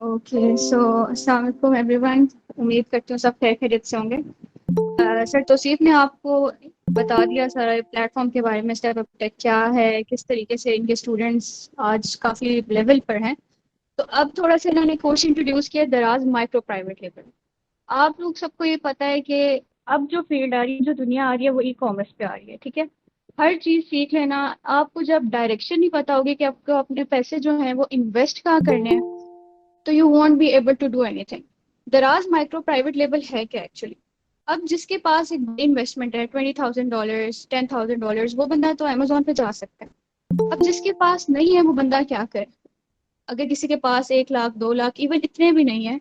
Okay so अस्सलाम वालेकुम everyone. उम्मीद करती हूँ सब खैर खैरियत से होंगे। सर तौसीफ ने आपको बता दिया सारा प्लेटफॉर्म के बारे में, स्टेप अप टेक क्या है, किस तरीके से इनके स्टूडेंट्स आज काफ़ी लेवल पर हैं। तो अब थोड़ा सा इन्होंने कोर्स इंट्रोड्यूस किया दराज माइक्रो प्राइवेट लेवल। आप लोग सबको ये पता है कि अब जो फील्ड आ रही है, जो दुनिया आ रही है, वो ई कॉमर्स पे आ रही है। ठीक है, हर चीज़ सीख लेना। आपको जब डायरेक्शन नहीं पता होगी कि आपको अपने पैसे जो हैं वो इन्वेस्ट कहाँ करने हैं, तो you won't be able to do anything. Daraz micro private label है क्या एक्चुअली? अब जिसके पास एक बड़ी इन्वेस्टमेंट है, $20,000 $10,000, वो बंदा तो अमेजोन पे जा सकता है। अब जिसके पास नहीं है वो बंदा क्या करे? अगर किसी के पास 1 लाख 2 लाख इवन इतने भी नहीं है,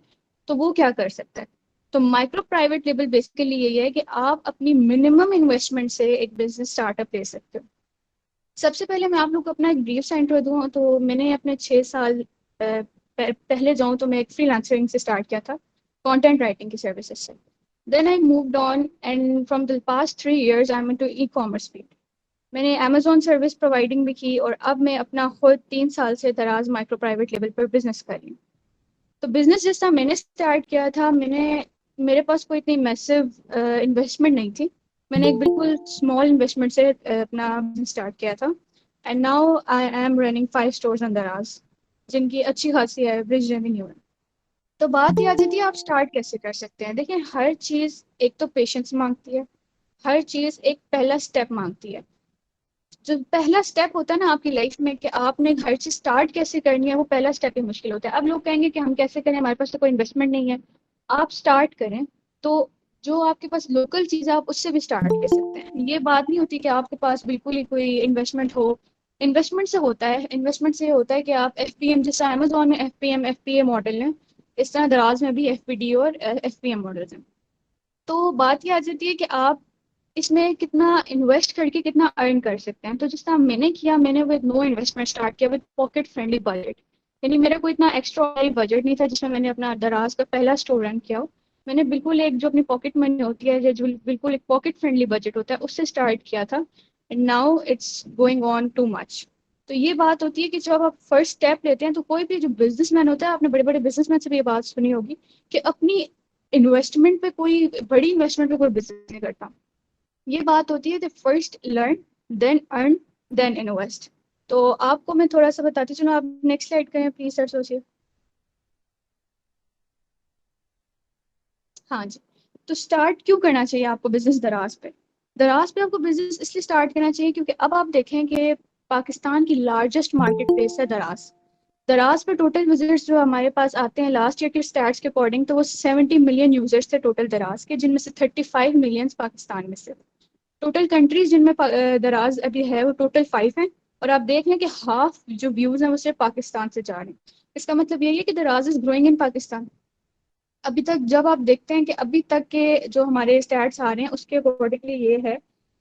तो वो क्या कर सकता है? तो माइक्रो प्राइवेट लेबल बेसिकली यही है कि आप अपनी मिनिमम इन्वेस्टमेंट से एक बिजनेस स्टार्टअप ले सकते हो। सबसे पहले मैं आप लोग को अपना एक ब्रीफ सा इंट्रो दूँ तो मैंने अपने 6 साल पहले जाऊँ तो मैं एक फ्रीलांसरिंग से स्टार्ट किया था, कंटेंट राइटिंग की सर्विसेज से। Then I moved on and from the past 3 years I am into e commerce field. मैंने अमेजोन सर्विस प्रोवाइडिंग भी की और अब मैं अपना खुद 3 साल से दराज माइक्रो प्राइवेट लेवल पर बिजनेस कर रही हूँ। तो बिजनेस जिस तरह मैंने स्टार्ट किया था, मेरे पास कोई इतनी मैसिव इन्वेस्टमेंट नहीं थी। मैंने एक बिल्कुल स्मॉल इन्वेस्टमेंट से अपना बिजनेस स्टार्ट किया था। And now I am running 5 stores on दराज, जिनकी अच्छी खासी एवरेज रेवेन्यू है। तो बात यह आ जाती है आप स्टार्ट कैसे कर सकते हैं। देखिए, हर चीज़ एक तो पेशेंस मांगती है, हर चीज़ एक पहला स्टेप मांगती है। जो पहला स्टेप होता है ना आपकी लाइफ में कि आपने हर चीज स्टार्ट कैसे करनी है, वो पहला स्टेप ही मुश्किल होता है। अब लोग कहेंगे कि हम कैसे करें, हमारे पास तो कोई इन्वेस्टमेंट नहीं है। आप स्टार्ट करें तो जो आपके पास लोकल चीज है आप उससे भी स्टार्ट कर सकते हैं। ये बात नहीं होती कि आपके पास बिल्कुल ही कोई इन्वेस्टमेंट हो। इन्वेस्टमेंट से होता है, इन्वेस्टमेंट से होता है कि आप एफपीएम, जैसे अमेजोन में एफपीएम एफपीए मॉडल है, इस तरह दराज में भी एफपीडी और एफपीएम मॉडल है। तो बात ये आ जाती है कि आप इसमें कितना इन्वेस्ट करके कितना अर्न कर सकते हैं। तो जिस तरह मैंने किया, मैंने विद नो इन्वेस्टमेंट स्टार्ट किया विद पॉकेट फ्रेंडली बजट। यानी मेरा कोई इतना एक्स्ट्रा बजट नहीं था जिसमें मैंने अपना दराज का पहला स्टोर रन किया हो। मैंने बिल्कुल एक जो अपनी पॉकेट मनी होती है, या जो बिल्कुल एक पॉकेट फ्रेंडली बजट होता है, उससे स्टार्ट किया था। And now it's going on too much. तो ये बात होती है कि जब आप फर्स्ट स्टेप लेते हैं, तो कोई भी जो बिजनेसमैन होता है, आपने बड़े बड़े बिजनेसमैन से भी ये बात सुनी होगी कि अपनी इन्वेस्टमेंट पे कोई बड़ी इन्वेस्टमेंट पे कोई बिजनेस नहीं करता। ये बात होती है, first learn, then earn, then invest. तो आपको मैं थोड़ा सा बताती हूँ। चलो आप नेक्स्ट स्लाइड करें प्लीज सर, सोचिए। हाँ जी। तो स्टार्ट क्यों करना चाहिए आपको बिजनेस दराज पे? दराज पे आपको बिजनेस इसलिए स्टार्ट करना चाहिए क्योंकि अब आप देखें कि पाकिस्तान की लार्जेस्ट मार्केट प्लेस है दराज। दराज पे टोटल विजिटर्स जो हमारे पास आते हैं लास्ट ईयर के स्टैट्स के अकॉर्डिंग, तो वो 70 मिलियन यूजर्स थे टोटल दराज के, जिनमें से 35 मिलियन पाकिस्तान में से। टोटल कंट्रीज जिनमें दराज अभी है वो टोटल 5 हैं। और आप देख लें कि हाफ जो व्यूज हैं वो सिर्फ पाकिस्तान से जा रहे हैं। इसका मतलब यही है कि दराज इज ग्रोइंग इन पाकिस्तान। अभी तक जब आप देखते हैं कि अभी तक के जो हमारे स्टैट्स आ रहे हैं, उसके अकॉर्डिंगली ये है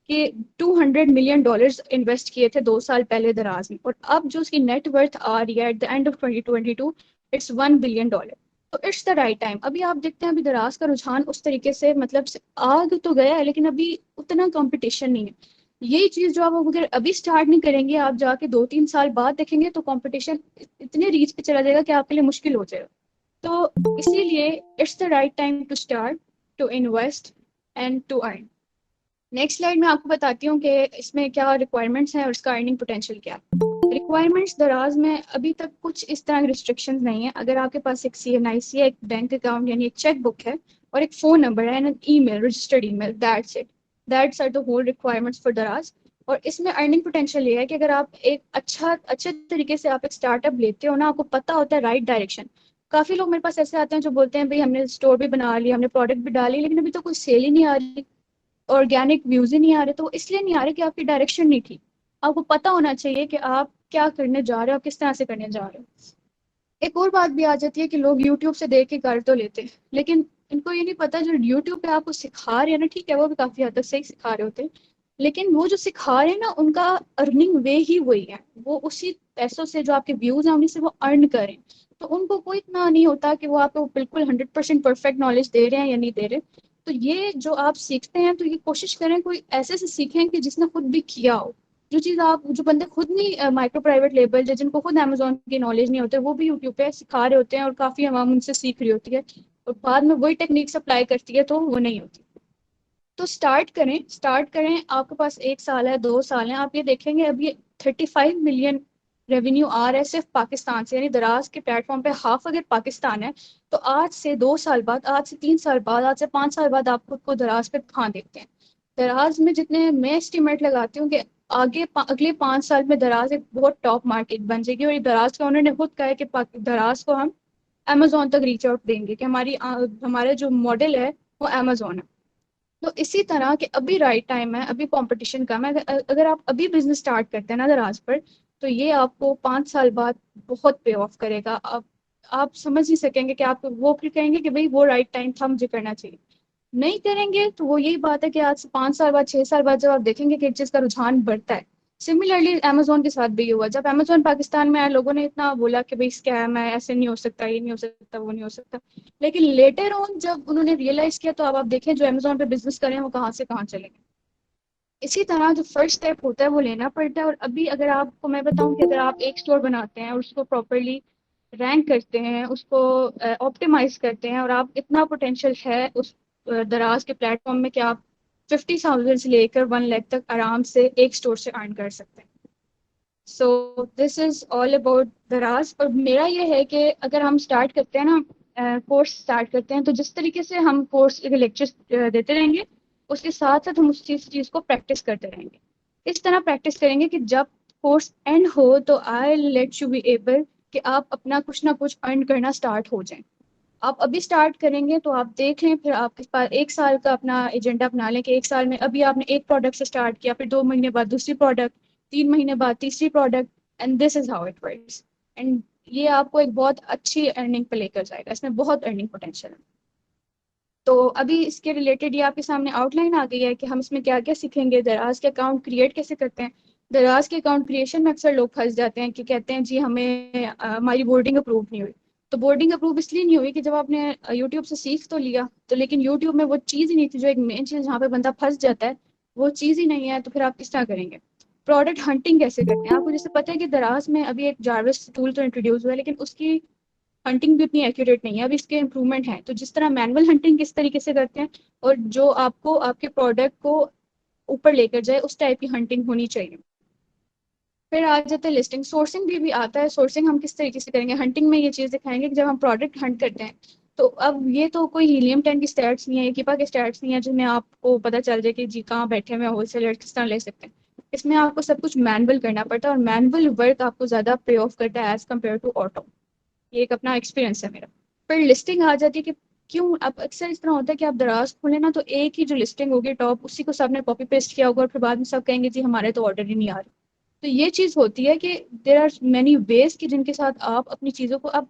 कि $200 मिलियन इन्वेस्ट किए थे 2 साल पहले दराज में, और अब जो उसकी नेट वर्थ आ रही है at the end of 2022, it's $1 billion. तो इट्स द राइट टाइम। अभी आप देखते हैं अभी दराज का रुझान उस तरीके से, मतलब आग तो गया है लेकिन अभी उतना कंपटीशन नहीं है। यही चीज जो आप अगर अभी स्टार्ट नहीं करेंगे, आप जाके 2-3 साल बाद देखेंगे तो कंपटीशन इतने रीच पे चला जाएगा कि आपके लिए मुश्किल हो जाएगा। तो इसीलिए it's the right time to start, to invest and to earn. Next slide में आपको बताती हूँ कि इसमें क्या रिक्वायरमेंट्स हैं और इसका अर्निंग पोटेंशियल क्या है। रिक्वायरमेंट्स दराज में अभी तक कुछ इस तरह की रिस्ट्रिक्शंस नहीं है। अगर आपके पास एक CNIC है, एक बैंक अकाउंट यानी एक चेक बुक है, और एक फ़ोन नंबर है, and email, registered email, that's it. That's are the whole requirements for Daraz. और इसमें अर्निंग पोटेंशियल ये है कि अगर आप एक अच्छे तरीके से आप एक स्टार्टअप लेते हो ना, आपको पता होता है राइट डायरेक्शन। काफ़ी लोग मेरे पास ऐसे आते हैं जो बोलते हैं भाई हमने स्टोर भी बना लिया, हमने प्रोडक्ट भी डाली, लेकिन अभी तो कोई सेल ही नहीं आ रही, ऑर्गेनिक व्यूज ही नहीं आ रहे। तो वो इसलिए नहीं आ रहे कि आपकी डायरेक्शन नहीं थी। आपको पता होना चाहिए कि आप क्या करने जा रहे हो, किस तरह से करने जा रहे हो। एक और बात भी आ जाती है कि लोग यूट्यूब से देख के कर तो लेते हैं, लेकिन इनको ये नहीं पता जो यूट्यूब पे आपको सिखा रहे हैं ना, ठीक है वो भी काफी हद तक सही सिखा रहे होते हैं, लेकिन वो जो सिखा रहे हैं ना, उनका अर्निंग वे ही वही है। वो उसी पैसों से जो आपके व्यूज हैं उन्हीं से वो अर्न करें। तो उनको कोई इतना नहीं होता कि वो आपको बिल्कुल 100% परफेक्ट नॉलेज दे रहे हैं या नहीं दे रहे। तो ये जो आप सीखते हैं, तो ये कोशिश करें कोई ऐसे से सीखें कि जिसने खुद भी किया हो। जो चीज़ आप जो बंदे खुद नहीं माइक्रो प्राइवेट लेबल जिनको खुद अमेजोन की नॉलेज नहीं होती, वो भी यूट्यूब पे सिखा रहे होते हैं और काफ़ी आवाम उनसे सीख रही होती है, और बाद में वही टेक्निक्स अप्लाई करती है तो वो नहीं होती। तो स्टार्ट करें, आपके पास 1 साल है, 2 साल है, आप ये देखेंगे अभी 35 मिलियन रेवेन्यू आ रहा है सिर्फ पाकिस्तान से, यानी दराज के प्लेटफॉर्म पे हाफ अगर पाकिस्तान है, तो आज से 2 साल बाद, आज से 3 साल बाद, आज से 5 साल बाद आप खुद को दराज पे कहाँ देखते हैं? दराज में जितने मैं एस्टिमेट लगाती हूँ कि अगले 5 साल में दराज एक बहुत टॉप मार्केट बन जाएगी, और ये दराज का उन्होंने खुद कहा है कि दराज को हम अमेजोन तक रीच आउट देंगे, कि हमारे जो मॉडल है वो अमेजोन है। तो इसी तरह कि अभी राइट टाइम है, अभी कंपटीशन कम है, अगर आप अभी बिजनेस स्टार्ट करते हैं ना दराज पर, तो ये आपको 5 साल बाद बहुत पे ऑफ करेगा। आप समझ नहीं सकेंगे कि आप वो फिर कहेंगे कि भाई वो राइट टाइम था, मुझे करना चाहिए। नहीं करेंगे तो वो यही बात है कि आज से 5 साल बाद, 6 साल बाद जब आप देखेंगे कि एक चीज का रुझान बढ़ता है। सिमिलरली अमेजोन के साथ भी ये हुआ, जब अमेजोन पाकिस्तान में आया, लोगों ने इतना बोला कि भाई स्कैम है, ऐसे नहीं हो सकता, ये नहीं हो सकता, वो नहीं हो सकता। लेकिन लेटर ऑन जब उन्होंने रियलाइज किया, तो अब आप देखें जो अमेजोन पे बिजनेस करें वो कहाँ से कहाँ चले गए। इसी तरह जो फर्स्ट स्टेप होता है वो लेना पड़ता है। और अभी अगर आपको मैं बताऊं कि अगर आप एक स्टोर बनाते हैं और उसको प्रॉपरली रैंक करते हैं, उसको ऑप्टिमाइज करते हैं, और आप इतना पोटेंशियल है उस दराज के प्लेटफॉर्म में कि आप 50,000 से लेकर 1 लाख तक आराम से एक स्टोर से अर्न कर सकते हैं। So this is all about दराज। और मेरा ये है कि अगर हम स्टार्ट करते हैं ना, कोर्स स्टार्ट करते हैं, तो जिस तरीके से हम कोर्स के लेक्चर्स देते रहेंगे, उसके साथ साथ हम उस चीज़ को प्रैक्टिस करते रहेंगे। इस तरह प्रैक्टिस करेंगे कि जब कोर्स एंड हो तो I let you be able कि आप अपना कुछ ना कुछ अर्न करना स्टार्ट हो जाए। आप अभी स्टार्ट करेंगे तो आप देख लें, फिर आपके पास 1 साल का अपना एजेंडा बना लें कि 1 साल में अभी आपने एक प्रोडक्ट से स्टार्ट किया, फिर 2 महीने बाद दूसरी प्रोडक्ट, 3 महीने बाद तीसरी product, and this is how it works. And ये आपको एक बहुत अच्छी अर्निंग पे लेकर जाएगा, इसमें बहुत अर्निंग पोटेंशियल है। तो अभी इसके रिलेटेड ये आपके सामने आउटलाइन आ गई है कि हम इसमें क्या क्या सीखेंगे, दराज के अकाउंट क्रिएट कैसे करते हैं। दराज के अकाउंट क्रिएशन में अक्सर लोग फंस जाते हैं कि कहते हैं जी हमें हमारी बोर्डिंग अप्रूव नहीं हुई। तो बोर्डिंग अप्रूव इसलिए नहीं हुई कि जब आपने यूट्यूब से सीख तो लिया, तो लेकिन यूट्यूब में वो चीज़ ही नहीं थी, जो एक मेन चीज़ जहाँ पे बंदा फंस जाता है, वो चीज़ ही नहीं है, तो फिर आप किस तरह करेंगे? प्रोडक्ट हंटिंग कैसे करते हैं? आपको जैसे पता है कि दराज में अभी एक जारविस टूल तो इंट्रोड्यूस हुआ है, लेकिन उसकी हंटिंग भी उतनी एक्यूरेट नहीं है, अब इसके इम्प्रूवमेंट हैं। तो जिस तरह मैनुअल हंटिंग किस तरीके से करते हैं, और जो आपको आपके प्रोडक्ट को ऊपर लेकर जाए, उस टाइप की हंटिंग होनी चाहिए। फिर आ जाते हैं लिस्टिंग, सोर्सिंग भी आता है। सोर्सिंग हम किस तरीके से करेंगे? हंटिंग में ये चीज़ दिखाएंगे कि जब हम प्रोडक्ट हंट करते हैं, तो अब ये तो कोई हीलियम 10 की स्टैट्स नहीं है, किपा के स्टैट्स नहीं है जिनमें आपको पता चल जाए कि जी कहाँ बैठे हुए होलसेलर किस तरह ले सकते हैं। इसमें आपको सब कुछ मैनुअल करना पड़ता है, और मैनुअल वर्क आपको ज़्यादा पे ऑफ करता है एज कम्पेयर टू ऑटो। ये एक अपना एक्सपीरियंस है मेरा। फिर लिस्टिंग आ जाती है कि क्यों अब अक्सर इस तरह होता है कि आप दराज खोलें ना, तो एक ही जो लिस्टिंग होगी टॉप, उसी को सबने कॉपी पेस्ट किया होगा, और फिर बाद में सब कहेंगे जी हमारे तो ऑर्डर ही नहीं आ रहे। तो ये चीज होती है कि देर आर मेनी वेज कि जिनके साथ आप अपनी चीजों को, अब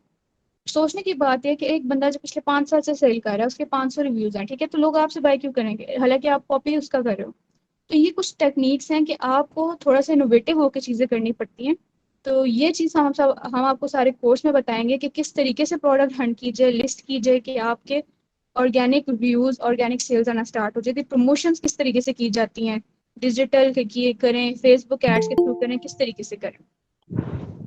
सोचने की बात है कि एक बंदा जो पिछले 5 साल से सेल कर रहा है, उसके 500 रिव्यूज हैं, ठीक है, तो लोग आपसे बाय क्यों करेंगे, हालांकि आप कॉपी उसका कर रहे हो। तो ये कुछ टेक्निक्स हैं कि आपको थोड़ा सा इनोवेटिव होकर चीज़ें करनी पड़ती हैं। तो ये चीज़ हम आपको सारे कोर्स में बताएंगे कि किस तरीके से प्रोडक्ट हंट कीजिए, लिस्ट कीजिए कि आपके ऑर्गेनिक व्यूज, ऑर्गेनिक सेल्स आना स्टार्ट हो जाए, प्रमोशंस किस तरीके से की जाती हैं, डिजिटल किए करें, फेसबुक एड्स के थ्रू करें, किस तरीके से करें।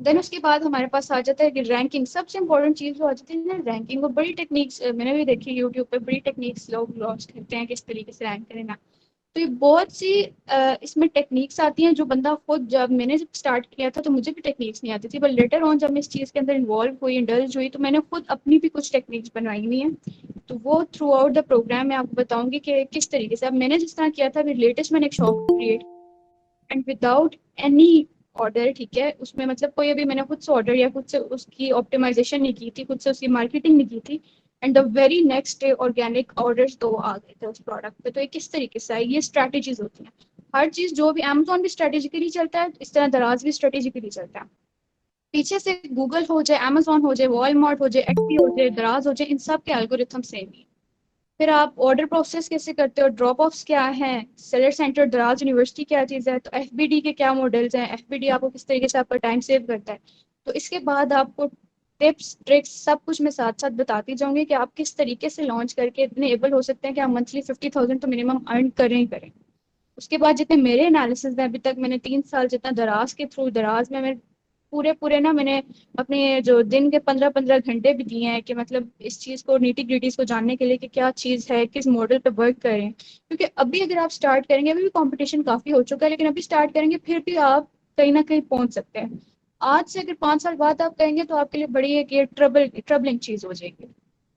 देन उसके बाद हमारे पास आ जाता है कि रैंकिंग, सबसे इंपॉर्टेंट चीज़ जो आ जाती है ना रैंकिंग। वो बड़ी टेक्निक्स मैंने भी देखी यूट्यूब पे, बड़ी टेक्निक्स लोग लॉन्च करते हैं किस तरीके से रैंक करें ना। तो ये बहुत सी इसमें टेक्निक्स आती हैं, जो बंदा खुद, जब स्टार्ट किया था तो मुझे भी टेक्निक्स नहीं आती थी, पर लेटर ऑन जब मैं इस चीज़ के अंदर इन्वॉल्व हुई, इंडल्ज हुई, तो मैंने खुद अपनी भी कुछ टेक्निक्स बनवाई हुई हैं। तो वो थ्रू आउट द प्रोग्राम मैं आपको बताऊंगी कि किस तरीके से। अब मैंने जिस तरह किया था, अभी लेटेस्ट मैंने एक shop create, and without any order, ठीक है, उसमें मतलब कोई अभी मैंने खुद से ऑर्डर या खुद से उसकी ऑप्टिमाइजेशन नहीं की थी, खुद से उसकी मार्केटिंग नहीं की थी, and the very next day organic orders 2 आ गए थे उस प्रोडक्ट पे। तो ये किस तरीके से है, ये स्ट्रैटेजीज होती हैं। हर चीज जो भी अमेजोन भी स्ट्रेटेजिकली चलता है, इस तरह दराज भी स्ट्रेटेजिकली चलता है। पीछे से गूगल हो जाए, अमेजोन हो जाए, वॉलमार्ट हो जाए, एक्सपी हो जाए, दराज हो जाए, इन सब के एल्गोरिथम सेम ही है। फिर आप ऑर्डर प्रोसेस कैसे करते हो, ड्रॉप ऑफ्स क्या हैं, सेलर सेंटर दराज यूनिवर्सिटी क्या चीज़ है, तो एफबीडी के क्या मॉडल्स हैं, एफबीडी आपको किस तरीके से आपका टाइम सेव करता है। तो इसके बाद आपको टिप्स ट्रिक्स सब कुछ मैं साथ साथ बताती जाऊंगी कि आप किस तरीके से लॉन्च करके इतने एबल हो सकते हैं कि आप मंथली 50,000 तो मिनिमम अर्न करें ही करें। उसके बाद जितने मेरे एनालिसिस हैं, अभी तक मैंने 3 साल जितना दराज के थ्रू, दराज में मैं पूरे पूरे ना मैंने अपने जो दिन के 15-15 घंटे भी दिए हैं कि मतलब इस चीज़ को, नीटी ग्रिटीज को जानने के लिए कि क्या चीज़ है, किस मॉडल पे वर्क करें। क्योंकि अभी अगर आप स्टार्ट करेंगे, अभी भी कंपटीशन काफ़ी हो चुका है, लेकिन अभी स्टार्ट करेंगे फिर भी आप कहीं ना कहीं पहुंच सकते हैं। आज से अगर 5 साल बाद आप कहेंगे तो आपके लिए बड़ी एक ये ट्रबलिंग चीज़ हो जाएगी।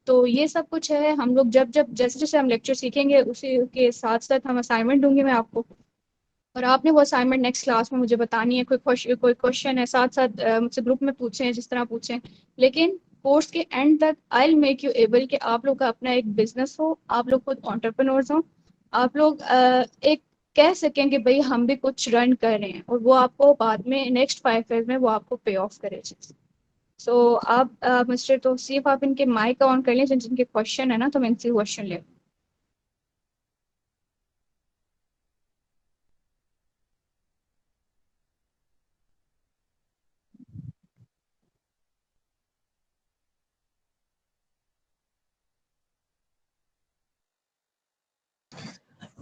तो ये सब कुछ है। हम लोग जब जब जैसे जैसे हम लेक्चर सीखेंगे, उसी के साथ साथ हम असाइनमेंट दूंगी मैं आपको, और आपने वो असाइनमेंट नेक्स्ट क्लास में मुझे बतानी है। कोई क्वेश्चन है साथ साथ मुझसे ग्रुप में पूछें, जिस तरह पूछें। लेकिन कोर्स के एंड तक I will make you able कि आप लोग का अपना एक बिजनेस हो, आप लोग खुद एंटरप्रेन्योर्स हो, आप लोग एक कह सकें कि भाई हम भी कुछ रन कर रहे हैं, और वो आपको बाद में नेक्स्ट 5 ईयर में वो आपको पे ऑफ करे। सो आप मिस्टर तौसीफ, आप इनके माइक ऑन कर लें, जिन जिनके क्वेश्चन है ना, तो मैं इनसे क्वेश्चन ले।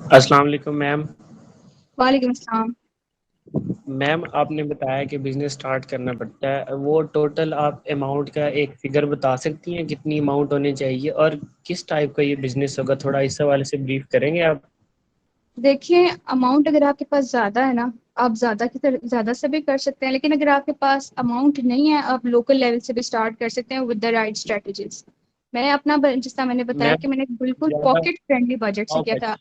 अस्सलाम वालेकुम मैम। वालेकुम अस्सलाम। मैम आपने बताया कि बिजनेस स्टार्ट करना पड़ता है, वो टोटल आप अमाउंट का एक फिगर बता सकती हैं कितनी अमाउंट होनी चाहिए और किस टाइप का ये बिजनेस होगा? थोड़ा इस हवाले से ब्रीफ करेंगे आप? देखिए, अमाउंट अगर आपके पास ज़्यादा है ना, आप ज़्यादा की तरह ज़्यादा से भी कर सकते हैं, लेकिन अगर आपके पास अमाउंट नहीं है, आप लोकल लेवल से भी स्टार्ट कर सकते हैं विद द राइट स्ट्रेटजीज। मैं अपना जिस तरह मैंने बताया मैम कि मैंने बिल्कुल ज़्यादा पॉकेट फ्रेंडली बजट से किया ओके। था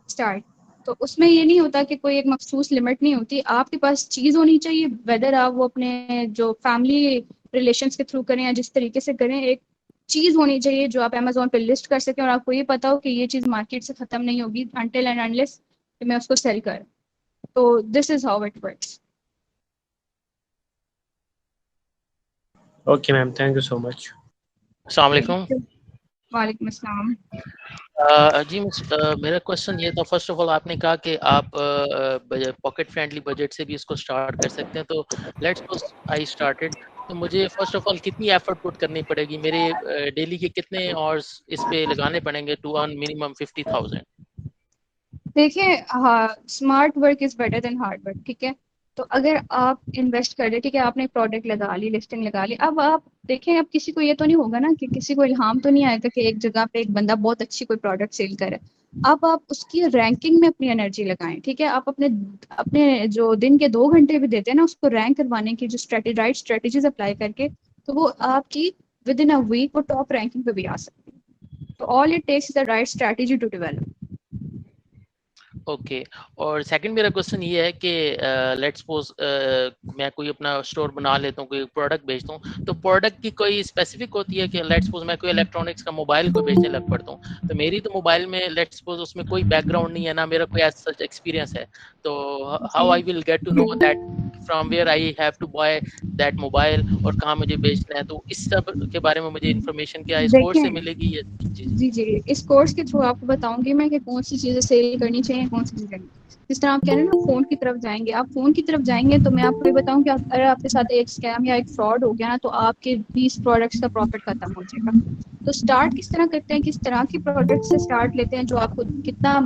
स्टार्ट। तो उसमें ये नहीं होता कि कोई एक मखसूस लिमिट नहीं होती, आपके पास चीज़ होनी चाहिए, वेदर आप वो अपने जो फैमिली रिलेशंस के थ्रू करें या जिस तरीके से करें, एक चीज़ होनी चाहिए जो आप अमेजोन पे लिस्ट कर सकें, और आपको ये पता हो कि ये चीज़ मार्केट से ख़त्म नहीं होगी अनटिल एंड अनलेस कि मैं उसको सेल कर। तो this is how it works. Okay ma'am, thank you so much. अस्सलाम थैंक वालेकुम। यू। वालेकुम अस्सलाम। जी मेरा क्वेश्चन ये था, फर्स्ट ऑफ ऑल आपने कहा कि आप पॉकेट फ्रेंडली बजट से भी इसको स्टार्ट कर सकते हैं, तो लेट्स सपोज आई स्टार्टेड, तो मुझे फर्स्ट ऑफ ऑल कितनी एफर्ट पुट करनी पड़ेगी, मेरे डेली के कितने आवर्स इस पे लगाने पड़ेंगे टू अर्न मिनिमम 50,000? देखिए, हाँ, smart work is better than hard work, ठीक है। तो अगर आप इन्वेस्ट कर रहे, ठीक है, आपने प्रोडक्ट लगा ली, लिस्टिंग लगा ली, अब आप देखें, अब किसी को ये तो नहीं होगा ना कि किसी को इल्हाम तो नहीं आएगा कि एक जगह पे एक बंदा बहुत अच्छी कोई प्रोडक्ट सेल करे। अब आप उसकी रैंकिंग में अपनी एनर्जी लगाएं, ठीक है। आप अपने अपने जो दिन के 2 घंटे भी देते हैं ना, उसको रैंक करवाने की जो स्ट्रेटेजी, राइट स्ट्रेटेजीज अप्लाई करके, तो वो आपकी विद इन अ वीक वो टॉप रैंकिंग पे भी आ सकती है। तो all it takes the right strategy to develop. Okay. और सेकंड मेरा क्वेश्चन ये है कि लेट्स सपोज मैं कोई अपना स्टोर बना लेता हूँ, कोई प्रोडक्ट बेचता हूँ, तो प्रोडक्ट की कोई स्पेसिफिक होती है कि लेट्स सपोज मैं कोई इलेक्ट्रॉनिक्स का मोबाइल को बेचने लग पड़ता हूँ, तो मेरी तो मोबाइल में लेट्स सपोज उसमें कोई बैकग्राउंड नहीं है ना, मेरा कोई एज सच एक्सपीरियंस है, तो हाउ आई जी। Will get to know that from where I have to buy that mobile और कहाँ मुझे बेचना है? तो इस सब के बारे में मुझे इन्फॉर्मेशन क्या इस कोर्स से देखें, मिलेगी? या जी जी। जी जी, इस कोर्स के थ्रू आपको बताऊंगी मैं कि कौन सी चीज़ें सेल करनी चाहिए, कौन सी चीज़ें नहीं। जिस तरह आप कह रहे हैं ना, फोन की तरफ जाएंगे, आप फोन की तरफ जाएंगे तो मैं आपको ये बताऊं कि अगर आपके साथ एक स्कैम या एक फ्रॉड हो गया ना, तो आपके 20 प्रोडक्ट्स का प्रॉफिट खत्म हो जाएगा। तो स्टार्ट किस तरह करते हैं, किस तरह की प्रोडक्ट से स्टार्ट लेते हैं जो आपको कितना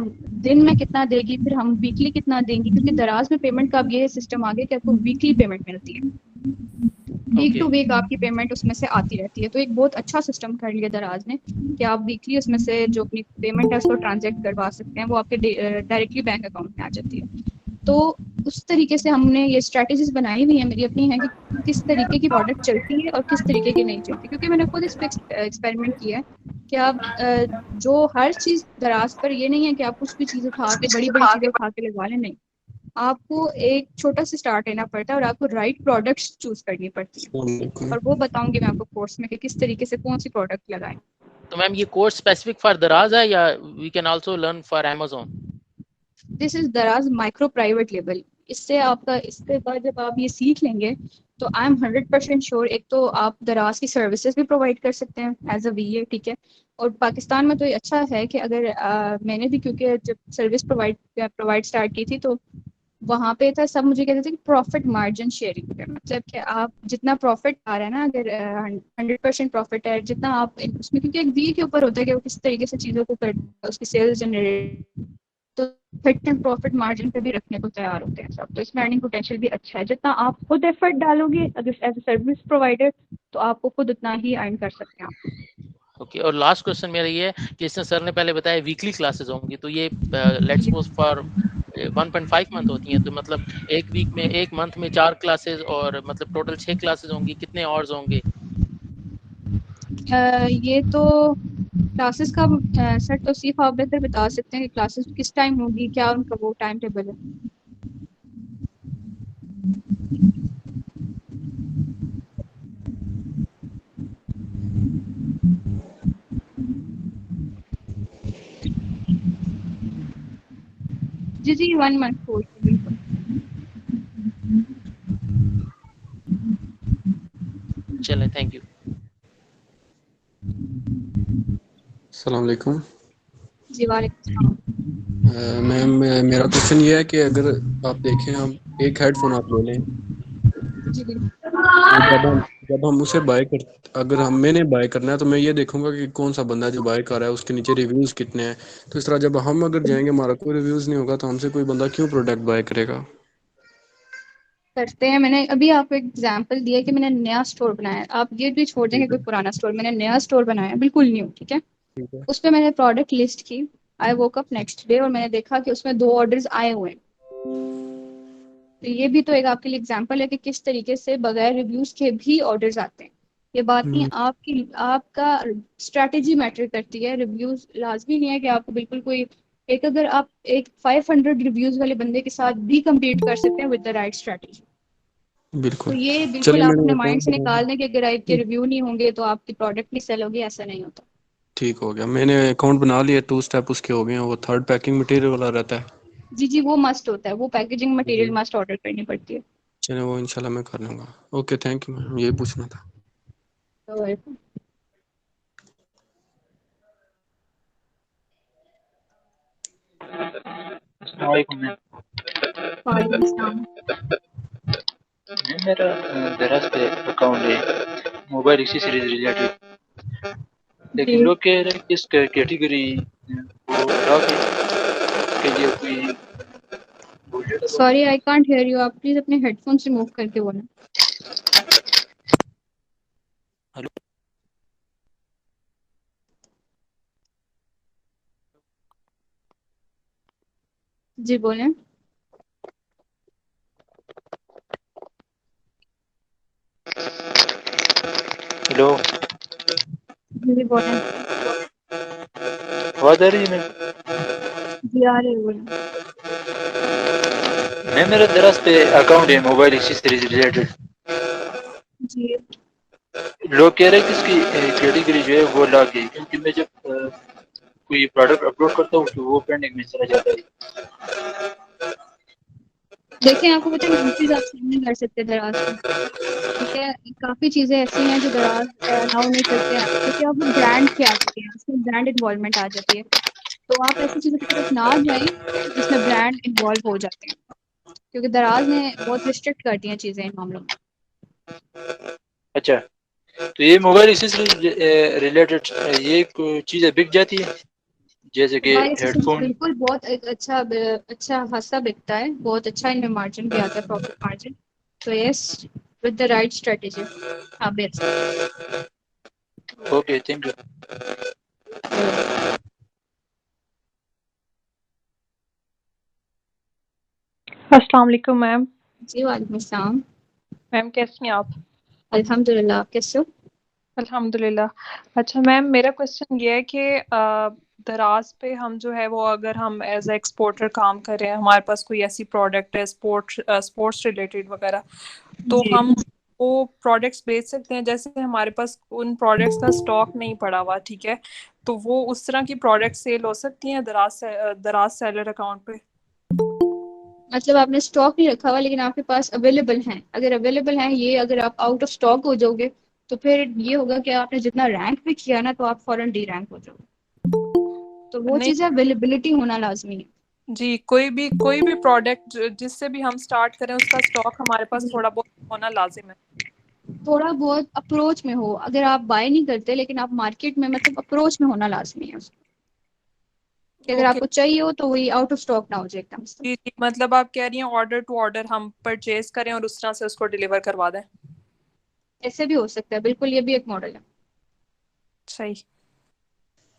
दिन में कितना देगी, फिर हम वीकली कितना देंगे, क्योंकि दराज में पेमेंट का अब ये सिस्टम आ गया कि आपको वीकली पेमेंट मिलती है। Week okay. टू वीक आपकी पेमेंट उसमें से आती रहती है। तो एक बहुत अच्छा सिस्टम कर लिया दराज ने कि आप वीकली उसमें से जो अपनी पेमेंट है उसको ट्रांजेक्ट करवा सकते हैं, वो आपके डायरेक्टली बैंक अकाउंट में आ जाती है। तो उस तरीके से हमने ये स्ट्रैटेजीज बनाई हुई है, मेरी अपनी है कि किस तरीके की प्रोडक्ट चलती है और किस तरीके की नहीं चलती, क्योंकि मैंने खुद इस पर एक्सपेरिमेंट किया है कि आप जो हर चीज दराज पर ये नहीं है कि आप कुछ भी चीज उठा के, बड़ी बड़ी चीजें उठा के लगवा लें, नहीं। आपको एक छोटा सा स्टार्ट लेना पड़ता है और आपको राइट प्रोडक्ट्स चूज करनी पड़ती है। और वो बताऊंगी मैं आपको कोर्स में कि किस तरीके से कौन सी प्रोडक्ट लगाएं। तो मैम ये कोर्स स्पेसिफिक फॉर दराज है या we can also learn for Amazon? This is Daraz micro private label. इससे आपका, इसके बाद जब आप ये सीख लेंगे तो आई एम 100% श्योर, एक तो आप दराज की सर्विसेज भी प्रोवाइड कर सकते हैं एज अ वीए, ठीक है। और पाकिस्तान में तो ये अच्छा है कि अगर मैंने भी, क्योंकि जब सर्विस प्रोवाइड प्रोवाइड स्टार्ट की थी, तो वहां पे था, सब मुझे कहते थे कि प्रॉफिट मार्जिन शेयरिंग पे, मतलब कि आप जितना प्रॉफिट आ रहा है ना, अगर 100% प्रॉफिट है जितना आप उसमें, क्योंकि एक वी के ऊपर होता है कि वो किस तरीके से चीजों को करता है, उसकी सेल्स जनरेट तो फिट एंड प्रॉफिट मार्जिन पे भी रखने को तैयार होते हैं सब। तो इसमें अर्निंग पोटेंशियल भी अच्छा है। जितना आप खुद एफर्ट डालोगे अगर एज ए सर्विस प्रोवाइडर, तो आपको खुद उतना ही अर्न कर सकते हैं आप। ओके, और लास्ट क्वेश्चन मेरा ये है कि इसने सर ने पहले बताया वीकली क्लासेस होंगी, तो ये लेट्स सपोज फॉर 1.5 मंथ होती हैं, तो मतलब एक वीक में, एक मंथ में 4 क्लासेस, और मतलब टोटल 6 क्लासेस होंगी, कितने आवर्स होंगे? ये तो क्लासेस का सर तौसीफ आप बेहतर बता सकते हैं कि क्लासेस किस टाइम होगी, क्या उनका वो टाइम टेबल है। जी जी 1 मंथ कोर्स है बिल्कुल। चलें, थैंक यू। अस्सलाम वालेकुम। जी वालेकुम सलाम। मैम मेरा क्वेश्चन ये है कि अगर आप देखें, हम एक हेडफोन आप ले लें, जी जी तो जब हम उसे बाय कर, अगर हम मैंने बाय करना है तो मैं ये देखूंगा कि कौन सा बंदा है जो बाय कर रहा है, उसके नीचे रिव्यूज़ कितने हैं। तो इस तरह जब हम अगर जाएंगे, हमारा कोई रिव्यूज़ नहीं होगा, तो हमसे कोई बंदा क्यों प्रोडक्ट बाय करेगा? करते हैं। मैंने अभी आपको एक एग्जांपल दिया कि मैंने नया स्टोर बनाया है। आप ये भी छोड़ देंगे ठीक कोई है। पुराना स्टोर, मैंने नया स्टोर बनाया है बिल्कुल न्यू, ठीक है। ठीक है। उस पे मैंने प्रोडक्ट लिस्ट की। आई वोक अप नेक्स्ट डे और मैंने देखा कि उसमें 2 ऑर्डर्स आए हुए हैं। तो ये भी तो एक आपके लिए एग्जांपल है कि किस तरीके से बगैर रिव्यूज के भी ऑर्डर्स आते हैं। ये बात नहीं, हम्म, आपकी आपका स्ट्रैटेजी मैटर करती है। रिव्यूज लाजमी नहीं है कि आपको बिल्कुल कोई एक, अगर आप एक 500 रिव्यूज वाले बंदे के साथ भी compete कर सकते हैं विद द राइट स्ट्रैटेजी। तो बिल्कुल। ये बिल्कुल चलिए आप मैंने अपने माइंड अकाउंट से बना निकाल दें कि अगर आपके लिया। रिव्यू नहीं होंगे तो आपकी प्रोडक्ट नहीं सेल होगी, ऐसा नहीं होता। ठीक हो गया, मैंने अकाउंट बना लिया। 2 स्टेप उसके हो गए हैं। वो थर्ड पैकिंग मटेरियल वाला रहता है। जी जी वो मस्ट होता है, वो पैकेजिंग मटेरियल जी। मस्ट ऑर्डर करनी पड़ती है। चलिए वो इंशाल्लाह मैं कर लूँगा। ओके, थैंक यू मैम, यही पूछना था। तो अस्सलामुअलैकुम मैम। वालेकुम अस्सलाम। मैम मेरा दराज पे अकाउंट है, मोबाइल एक्सेसरीज रिलेटेड, लेकिन जी लोग कह रहे हैं कि इस कैटेगरी वो लॉक के लिए कोई bullet account. Sorry I can't hear you, आप प्लीज अपने हेडफोन्स रिमूव करके बोलें। हेलो जी बोलें। हेलो, जी बोलें। आवाज़ आ रही है मैम? जी आ रही है, बोलें। मैम मेरा दराज पे अकाउंट है, मोबाइल एक्सेसरीज रिलेटेड। जी लोग कह रहे हैं कि इसकी कैटेगरी जो है वो लॉक है, क्योंकि मैं जब कोई प्रोडक्ट अपलोड करता हूँ तो वो पेंडिंग में चला जाता है। देखें, आपको पता है ये चीज आप नहीं कर सकते दराज पे, ठीक है। काफी चीजें ऐसी हैं जो दराज अलाउ नहीं करते हैं, क्योंकि अब वो ब्रांड के आ चुके हैं, उसमें ब्रांड इन्वॉल्वमेंट आ जाती है। तो आप ऐसी चीजों की तरफ ना जाएं जिसमें ब्रांड इन्वॉल्व हो जाते हैं, क्योंकि दराज ने बहुत रिस्ट्रिक्ट कर दी हैं चीजें इन मामलों में। अच्छा, तो ये मोबाइल एक्सेसरीज रिलेटेड ये चीज़ें बिक जाती है, जैसे कि मोबाइल एक्सेसरीज हेडफोन। बिल्कुल बहुत एक अच्छा खासा बिकता है, बहुत अच्छा इनमें मार्जिन भी आता है, प्रॉफिट मार्जिन। तो yes, with the right strategy आप बेच सकते ओके, थैंक यू। हैं। अस्सलाम वालेकुम मैम। जी वालेकुम अस्सलाम। मैम कैसी हैं आप? अल्हम्दुलिल्लाह, आप कैसे हो? अल्हम्दुलिल्लाह। अच्छा मैम, मेरा क्वेश्चन ये है कि दराज पे हम जो है वो, अगर हम एज ए एक्सपोर्टर काम कर रहे हैं, हमारे पास कोई ऐसी प्रोडक्ट है स्पोर्ट्स रिलेटेड वगैरह, तो जी हम वो प्रोडक्ट्स बेच सकते हैं? जैसे हमारे पास उन प्रोडक्ट्स का स्टॉक नहीं पड़ा हुआ, ठीक है, तो वो उस तरह की प्रोडक्ट सेल हो सकती हैं दराज सेलर अकाउंट पे? मतलब आपने स्टॉक नहीं रखा हुआ लेकिन आपके पास अवेलेबल हैं, अगर अवेलेबल हैं ये, अगर आप आउट ऑफ स्टॉक हो जाओगे तो फिर ये होगा कि आपने जितना रैंक भी किया ना तो आप फौरन डी रैंक हो जाओगे। तो वो नहीं चीज़ है, अवेलेबिलिटी होना लाजमी है। जी, कोई भी प्रोडक्ट जिससे भी हम स्टार्ट करें, उसका स्टॉक हमारे पास थोड़ा बहुत होना लाजिम है। थोड़ा बहुत अप्रोच में हो, अगर आप बाय नहीं करते लेकिन आप मार्केट में मतलब अप्रोच में होना लाजमी है उसको। कि अगर ओके आपको चाहिए हो तो वही आउट ऑफ स्टॉक ना हो जाए एकदम से। जी, मतलब आप कह रही हैं ऑर्डर टू ऑर्डर हम परचेज करें और उस तरह से उसको डिलीवर करवा दें। ऐसे भी हो सकता है, बिल्कुल, ये भी एक मॉडल है। सही।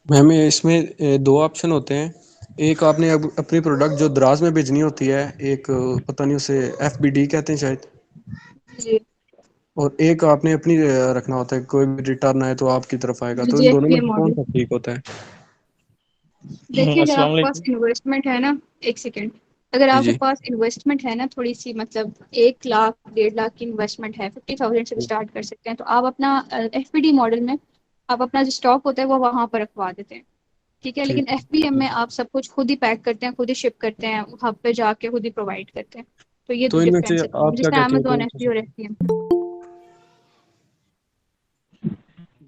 मैम ये इसमें दो ऑप्शन होते हैं। एक आपने अब अपनी प्रोडक्ट जो दराज में भेजनी होती है, एक पता नहीं उसे FBD कहते हैं शायद, जी और एक आपने अपनी रखना होता है, कोई भी रिटर्न आए तो आपकी तरफ आएगा। जी तो जी, इन दोनों में FBA से कौन मॉडल। सा ठीक होता है? देखिए, अगर अस्सलाम आपके पास वालेकुम। इन्वेस्टमेंट है ना, एक सेकेंड, अगर जी आपके जी पास इन्वेस्टमेंट है ना थोड़ी सी, मतलब 1 लाख 1.5 लाख की इन्वेस्टमेंट है, 50,000 से स्टार्ट कर सकते हैं, तो आप अपना FPD मॉडल में आप अपना जो स्टॉक होता है वो वहां पर रखवा देते हैं। ठीक है, लेकिन ठीक। FBM में आप सब कुछ खुद ही पैक करते हैं, खुद ही शिप करते हैं, हब पे जाके खुद ही प्रोवाइड करते हैं। तो ये तो इनमें से डिफरेंस है आप क्या जिसमें कहती हैं अमेजोन कौन सा FBO सही? रहती है।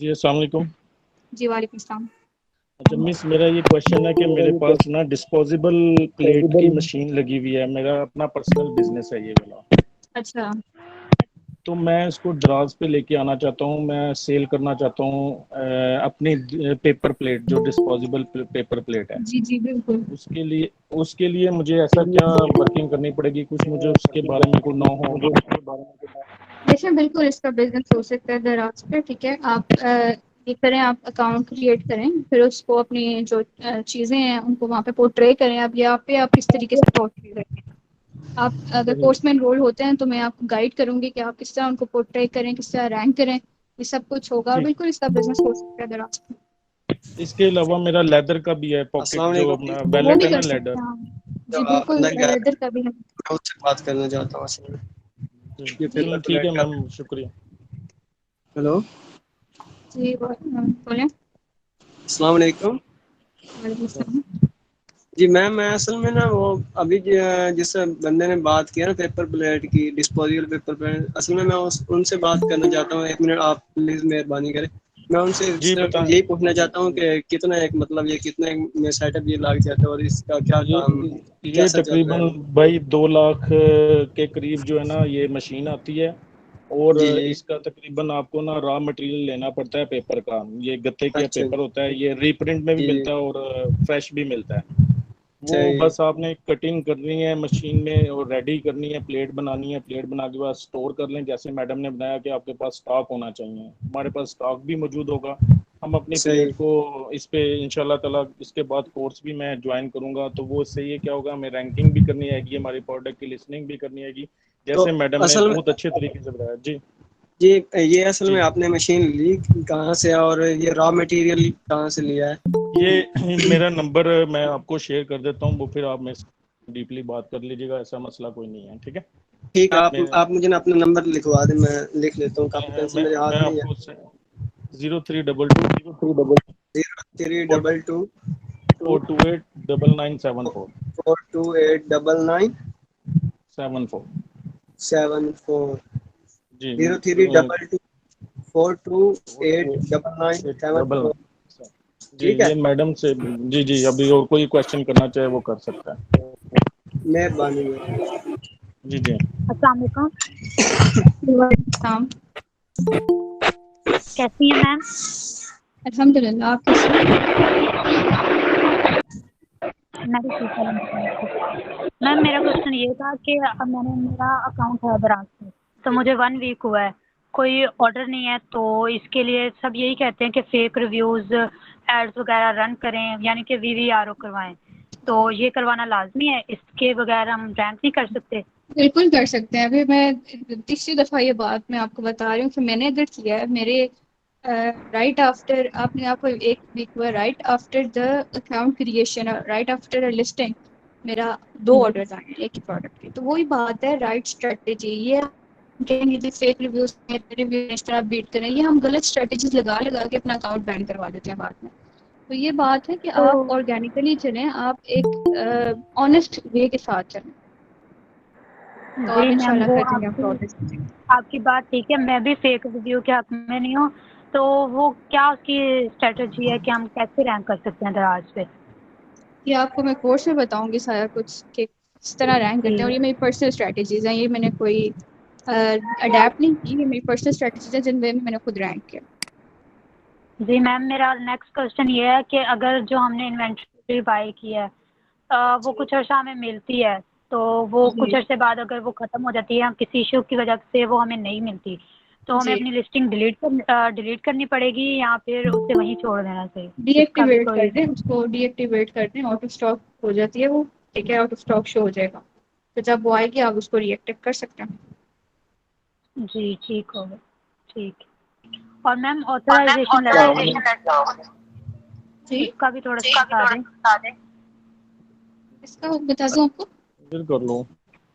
जी अस्सलाम वालेकुम। जी वालेकुम सलाम। अच्छा मिस, मेरा ये क्वेश्चन है कि मेरे पास ना डिस्पोजेबल प्लेट की मशीन लगी हुई है, मेरा अपना पर्सनल बिजनेस है ये वाला। अच्छा तो मैं इसको दराज पे लेके आना चाहता हूँ, मैं सेल करना चाहता हूँ अपनी पेपर प्लेट, जो डिस्पोजेबल पेपर प्लेट है। जी जी बिल्कुल। उसके लिए मुझे ऐसा क्या वर्किंग करनी पड़ेगी, कुछ मुझे उसके बारे में कोई ना हो। देखिए, बिल्कुल इसका बिजनेस हो सकता है दराज पे। ठीक है, आप ये करें, आप अकाउंट क्रिएट करें, फिर उसको अपनी जो चीज़ें हैं उनको वहाँ पे पोर्ट्रे करें। अब यहाँ पे आप किस तरीके से पोर्ट्रे करें, आप अगर कोर्स में एनरोल होते हैं तो मैं आपको गाइड करूंगी कि आप किस तरह उनको पोर्ट्रे करें, किस तरह रैंक करें, ये सब कुछ होगा। और ठीक। बिल्कुल इसका बिजनेस हो सकता है दराज पे। इसके अलावा मेरा लेदर का भी है, पॉकेट अस्सलाम जो वालेकुम। अपना वो वैलेट भी है ना, कर सकते लेदर। हैं हम। जो जी बिल्कुल, बंदा गया लेदर का भी है। मैं उससे बात करना चाहता हूँ असल में। ये जी चलो पेपर ठीक है प्लेट का। मैम, शुक्रिया। हेलो, जी बोलें। अस्सलाम वालेकुम। वालेकुम सलाम। जी मैम, मैं असल में ना वो अभी जिस बंदे ने बात किया ना पेपर प्लेट की, डिस्पोजेबल पेपर प्लेट, असल में मैं उनसे बात करना चाहता हूँ। 1 मिनट आप प्लीज मेहरबानी करें। मैं उनसे जी सिर्फ बताएं। यही पूछना चाहता हूँ कि कितना एक मतलब ये कितने में सेटअप ये लग जाता है और इसका क्या ये काम ये कैसा चल रहा तकरीबन है? भाई 2 लाख के करीब जो है ना ये मशीन आती है। और जी जी। इसका तकरीबन आपको ना रॉ मटेरियल लेना पड़ता है पेपर का। ये गत्ते का अच्छा पेपर होता है, ये रीप्रिंट में भी जी जी। मिलता है और फ्रेश भी मिलता है। वो सही। बस आपने कटिंग करनी है मशीन में और रेडी करनी है, प्लेट बनानी है, प्लेट बना के बाद स्टोर कर लें। जैसे मैडम ने बताया कि आपके पास स्टॉक होना चाहिए, हमारे पास स्टॉक भी मौजूद होगा। हम अपनी सही। प्लेट को इस पे इंशाल्लाह ताला इसके बाद कोर्स भी मैं ज्वाइन करूंगा, तो वो इससे ये क्या होगा, हमें रैंकिंग भी करनी आएगी, हमारी प्रोडक्ट की लिस्निंग भी करनी आएगी, तो जैसे मैडम ने असल में बहुत अच्छे तरीके से बताया। जी जी, ये असल जी। में आपने मशीन ली कहाँ से और ये रॉ मटेरियल कहाँ से लिया है? ये मेरा नंबर मैं आपको शेयर कर देता हूँ, वो फिर आप मेरे से डीपली बात कर लीजिएगा, ऐसा मसला कोई नहीं है। ठीक है। ठीक है, मैं आप मुझे ना अपना नंबर लिखवा दें, मैं लिख लेता हूँ, काफी पेंसिल मेरे मैं हाथ नहीं है। आपको 0322 0322 428 9974 428 74। 9974। जी 0322 428 डबल 9974। जी, ठीक है, ये मैडम से। जी जी, अभी और कोई क्वेश्चन करना चाहे वो कर सकता है। मेहरबानी है। जी जी। अस्सलाम वालेकुम। वालेकुम सलाम। कैसी हैं मैम? अल्हम्दुलिल्लाह, आप कैसे हैं? मैं भी ठीक हूँ, अल्हम्दुलिल्लाह। मैम मेरा क्वेश्चन ये था कि अब मेरा अकाउंट है दराज में, तो मुझे 1 वीक हुआ है, कोई ऑर्डर नहीं है, तो इसके लिए सब यही कहते हैं कि फेक रिव्यूज़ एड्स वगैरह रन करें, यानी कि VVRO करवाएं। तो ये करवाना लाजमी है, इसके बगैर हम रैंक नहीं कर सकते? बिल्कुल कर सकते हैं। अभी मैं तीसरी दफ़ा ये बात मैं आपको बता रही हूँ कि मैंने अगर किया है, मेरे राइट आफ्टर, आपने आपको 1 वीक हुआ, right after the account creation, right after listing, मेरा 2 ऑर्डर आए हैं एक ही प्रोडक्ट के। तो वही बात है, राइट स्ट्रेटेजी। ये कहेंगे जी फेक रिव्यूज रिव्यू इस तरह बीट करें, ये हम गलत स्ट्रेटेजीज लगा लगा के अपना अकाउंट बैन करवा देते हैं बाद में। तो ये बात है कि तो आप ऑर्गेनिकली चलें, आप एक ऑनेस्ट वे के साथ चलें, तो आप जी मैम, इंशाल्लाह वो कर देंगे, आप आपकी प्रोग्रेस। आपकी बात ठीक है, मैं भी फेक रिव्यू के हक में नहीं हूँ। तो वो क्या उसकी स्ट्रेटजी है कि हम कैसे रैंक कर सकते हैं दराज पे? ये आपको मैं कोर्स में बताऊंगी सारा कुछ कि किस तरह रैंक करते हैं, और जी ये मेरी पर्सनल स्ट्रेटजीज हैं, ये मैंने कोई अडेप्ट नहीं की, ये मेरी पर्सनल स्ट्रेटजीज है जिन वे में मैंने खुद रैंक किया। जी मैम, मेरा नेक्स्ट क्वेश्चन ये है कि अगर जो हमने इन्वेंट्री मटेरियल बाय किया है, वो कुछ अर्सा हमें मिलती है, तो वो कुछ जी अरसे बाद अगर वो ख़त्म हो जाती है, किसी इशू की वजह से वो हमें नहीं मिलती, तो हमें जी अपनी लिस्टिंग डिलीट करनी पड़ेगी या फिर उसे वहीं छोड़ देना चाहिए? इसका भी डीएक्टिवेट कोई कर दें उसको, डीएक्टिवेट कर दें, आउट ऑफ स्टॉक हो जाती है वो, ठीक है, आउट ऑफ स्टॉक शो हो जाएगा, तो जब वो आएगी आप उसको रीएक्टिव कर सकते हैं। जी, ठीक होगा, ठीक है। और मैम ऑथराइजेशन लेटर जी इसका भी थोड़ा सा बता दें। इसका बता दूं आपको, फिर कर लो।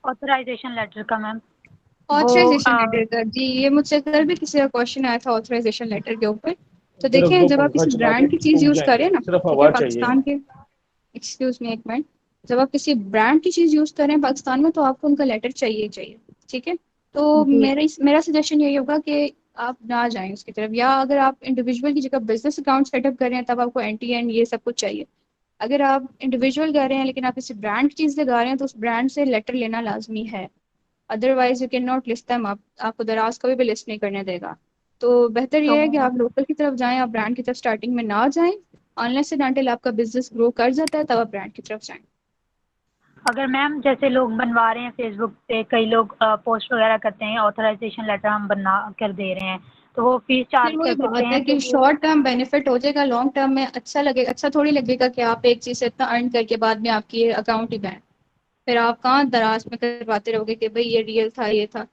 ऑथराइजेशन लेटर का मैम, वो ऑथराइजेशन लेटर का, जी ये मुझसे कल भी किसी का क्वेश्चन आया था ऑथराइजेशन लेटर के ऊपर। तो इधर देखें, दो जब आप पंखा किसी चला ब्रांड के की चीज़ सूख यूज़ जाएंगे, करें ना, सिर्फ ठीक है, हवा चाहिए। पाकिस्तान के, एक्सक्यूज मी एक मिनट, जब आप किसी ब्रांड की चीज़ यूज़ करें पाकिस्तान में तो आपको उनका लेटर चाहिए ही चाहिए, ठीक है। तो जी मेरा सजेशन यही होगा कि आप ना जाएं उसकी तरफ, या अगर आप इंडिविजुअल की जगह बिजनेस अकाउंट सेटअप कर रहे हैं तब आपको एन ये सब कुछ चाहिए। अगर आप इंडिविजुअल कर रहे हैं लेकिन आप किसी ब्रांड की चीज़ लगा रहे हैं तो उस ब्रांड से लेटर लेना लाजमी है, otherwise you can not list them up, आपको दराज कभी भी लिस्ट नहीं करने देगा। तो बेहतर तो यह है कि आप लोकल की तरफ जाएं, आप ब्रांड की तरफ स्टार्टिंग में ना जाएं, अनलेस एंड अनटिल आपका बिजनेस ग्रो कर जाता है तब आप ब्रांड की तरफ जाएं। अगर मैम जैसे लोग बनवा रहे हैं फेसबुक पे, कई लोग पोस्ट वगैरह करते हैं, ऑथराइजेशन लेटर हम बना कर दे रहे हैं, तो वो फीस फिर चार्ज वही कर सकते बात है हैं तो कि वो शॉर्ट टर्म बेनिफिट हो जाएगा, लॉन्ग टर्म में अच्छा लगेगा, अच्छा थोड़ी लगेगा कि आप एक चीज़ से इतना अर्न करके बाद में आपकी अकाउंट ही बैन, फिर आप कहाँ दराज में करवाते रहोगे कि भाई ये रियल था ये था।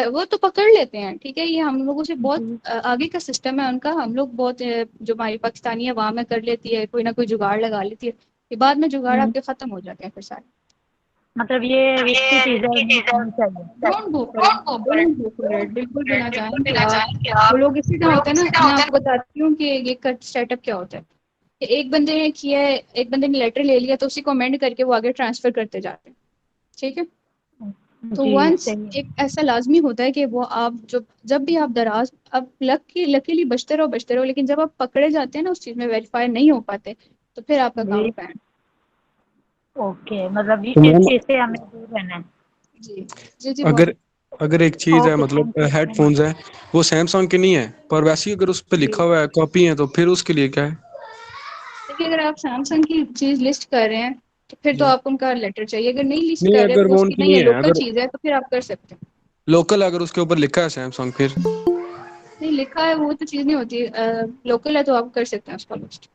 वो तो पकड़ लेते हैं, ठीक है, ये हम लोगों से बहुत जी आगे का सिस्टम है उनका, हम लोग बहुत जो हमारी पाकिस्तानी अवाम में कर लेती है, कोई ना कोई जुगाड़ लगा लेती है, ये बाद में जुगाड़ हम्म, आपके खत्म हो जाते हैं फिर सारे। मतलब ये रिस्की चीज़ है, नहीं करनी चाहिए। Don't go for it, don't go for it, बिल्कुल भी ना जाएं कि आप, वो लोग इसी तरह होता है ना, मैं आपको बताती हूँ कि ये कट सेटअप क्या होता है, कि एक बंदे ने किया है, एक बंदे ने लेटर ले लिया तो उसी को अमेंड करके वो आगे ट्रांसफर करते जाते हैं, ठीक है। तो जी वंस सही है। एक ऐसा लाजमी होता है कि वो आप जब भी आप दराज, अब लकीली बचते रहो, लेकिन जब आप पकड़े जाते हैं ना उस चीज़ में, वेरीफाई नहीं हो पाते, तो फिर आपका जी अकाउंट बैन। ओके, मतलब तो इस मैम चीज़ से हमें दूर रहना है। जी जी जी अगर अगर एक चीज है ओके, मतलब thank you so much. Headphones है, वो सैमसंग के नहीं है, पर वैसे ही अगर उस पर जी। लिखा हुआ है कॉपी है, तो फिर उसके लिए क्या है? देखिए, अगर आप सैमसंग की चीज़ लिस्ट कर रहे हैं तो फिर तो जी आपको उनका लेटर चाहिए, अगर नहीं लिस्ट नहीं, कर रहे, अगर वो वो उसकी उनकी नहीं नहीं है, है, लोकल अगर चीज़ है, तो फिर आप कर सकते हैं। लोकल अगर उसके ऊपर लिखा है सैमसंग, फिर नहीं लिखा है वो तो चीज़ नहीं होती, लोकल है तो आप कर सकते हैं उसका लिस्ट।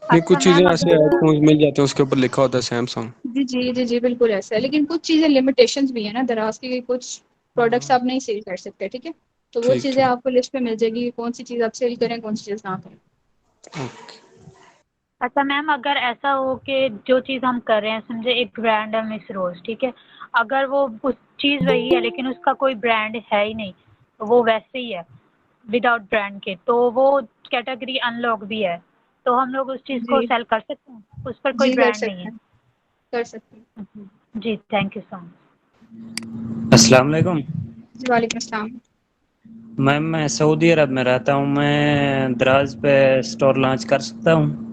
नहीं, अच्छा कुछ चीजें मैम, ऐसे अगर हेडफोन्स मिल जाते हैं उसके ऊपर लिखा होता है सैमसंग। जी जी जी जी बिल्कुल ऐसा है, लेकिन कुछ चीज़ें लिमिटेशंस भी है ना दराज की, कुछ प्रोडक्ट्स हाँ, आप नहीं सेल कर सकते, ठीक है। तो वो ठीक चीज़ें ठीक। आपको लिस्ट पे मिल जाएगी, कौन सी चीज़ आप सेल करें, कौन सी चीज़ ना करें। अच्छा मैम, अगर ऐसा हो कि जो चीज़ हम कर रहे हैं, समझे एक ब्रांड है मिस रोज, ठीक है, अगर वो उस चीज़ वही है लेकिन उसका कोई ब्रांड है ही नहीं, वो वैसे ही है विदाउट ब्रांड के, तो वो कैटेगरी अनलॉक भी है, तो हम लोग उस चीज़ को जी सेल कर सकते हैं, उस पर कोई जी कर ब्रांड नहीं सकते है? हैं, कर सकते हैं। जी थैंक यू सो मच। अस्सलाम वालेकुम जी वालेकुम अस्सलाम। मैम, मैं सऊदी अरब में रहता हूँ। मैं दराज पे स्टोर लॉन्च कर सकता हूँ?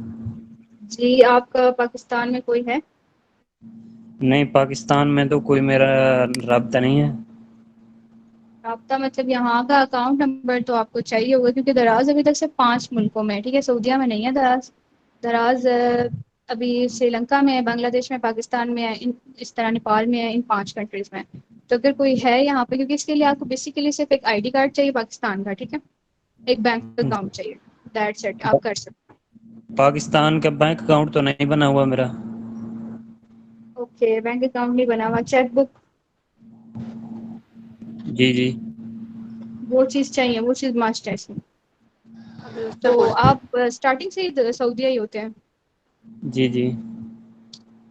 जी आपका पाकिस्तान में कोई है? नहीं, पाकिस्तान में तो कोई मेरा राब्ता नहीं है। राब्ता मतलब यहाँ का अकाउंट नंबर तो आपको चाहिए होगा, क्योंकि दराज अभी तक सिर्फ 5 मुल्कों में है, ठीक है, सऊदीया में नहीं है दराज। दराज अभी श्रीलंका में है, बांग्लादेश में, पाकिस्तान में है, इस तरह नेपाल में है, इन 5 कंट्रीज में। तो अगर कोई है यहाँ पे, क्योंकि इसके लिए आपको बेसिकली सिर्फ एक आईडी कार्ड चाहिए पाकिस्तान का, ठीक है, एक बैंक अकाउंट चाहिए, दैट्स इट, आप कर सकते पाकिस्तान का बैंक अकाउंट तो नहीं बना हुआ मेरा। हैं। ओके, बैंक अकाउंट नहीं बना हुआ, चेक बुक, जी जी। वो चीज़ चाहिए, वो चीज़ मस्ट है इसमें। तो आप स्टार्टिंग से ही सऊदीया ही होते हैं? जी जी।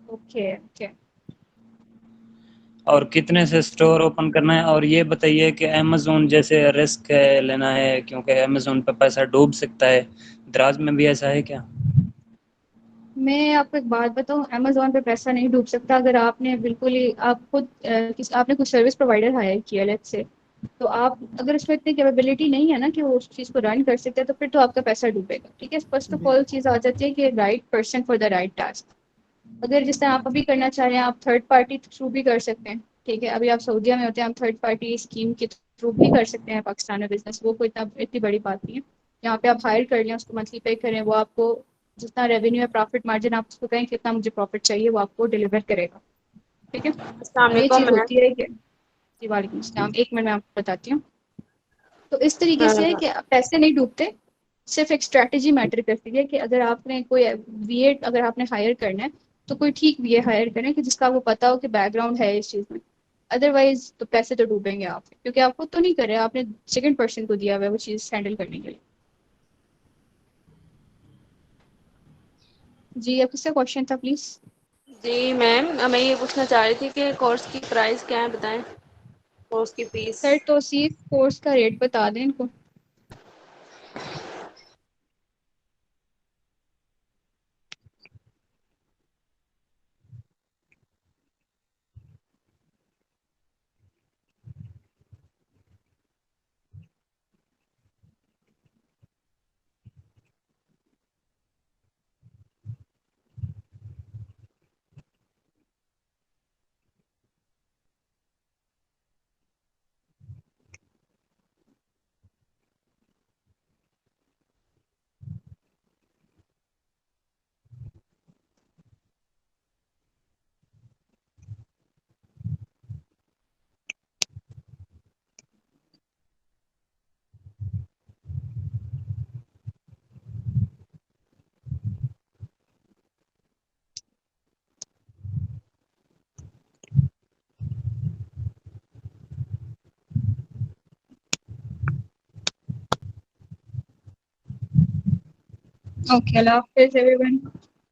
Okay okay. और कितने से स्टोर ओपन करना है? और ये बताइए कि अमेज़ोन जैसे रिस्क है लेना है, क्योंकि अमेज़ोन पे पैसा डूब सकता है, दराज में भी ऐसा है क्या? मैं आपको एक बात बताऊं, अमेजोन पे पैसा नहीं डूब सकता, अगर आपने बिल्कुल ही आप खुद आपने कुछ सर्विस प्रोवाइडर हायर किया लेट्स से, तो आप अगर उसमें इतनी कैपेबिलिटी नहीं है ना कि वो उस चीज़ को रन कर सकते हैं, तो फिर तो आपका पैसा डूबेगा, ठीक है। फर्स्ट ऑफ ऑल चीज़ आ जाती है कि right person for the right task. अगर जिस तरह आप अभी करना चाह रहे हैं, आप थर्ड पार्टी थ्रू भी कर सकते हैं, ठीक है, अभी आप सऊदीया में होते हैं, आप थर्ड पार्टी स्कीम के थ्रू भी कर सकते हैं पाकिस्तान में बिजनेस, वो कोई इतनी बड़ी बात नहीं है। यहाँ पे आप हायर कर लें, उसको मंथली पे करें, वो आपको जितना रेवेन्यू है, प्रॉफिट मार्जिन आप उसको कहें कितना मुझे प्रॉफिट चाहिए, वो आपको डिलीवर करेगा। ठीक है, अस्सलाम ये वालेकुम चीज़ मैम। होती है कि जी वालेकुम सलाम, 1 मिनट में आपको बताती हूँ। तो इस तरीके से है कि पैसे नहीं डूबते, सिर्फ एक स्ट्रैटेजी मैटर करती है कि अगर आपने कोई वीए अगर आपने हायर करना है तो कोई ठीक वीए हायर करें कि जिसका आपको पता हो कि बैकग्राउंड है इस चीज़ में। अदरवाइज तो पैसे तो डूबेंगे आप, क्योंकि आप खुद तो नहीं कर रहे, आपने सेकंड पर्सन को दिया हुआ है वो चीज़ हैंडल करने के लिए। जी, अब किसका क्वेश्चन था प्लीज़? जी मैम, मैं ये पूछना चाह रही थी कि कोर्स की प्राइस क्या है, बताएं कोर्स की फीस। सर तौसीफ कोर्स का रेट बता दें इनको। ओके, अल्लाह हाफिज़ एवरीवन।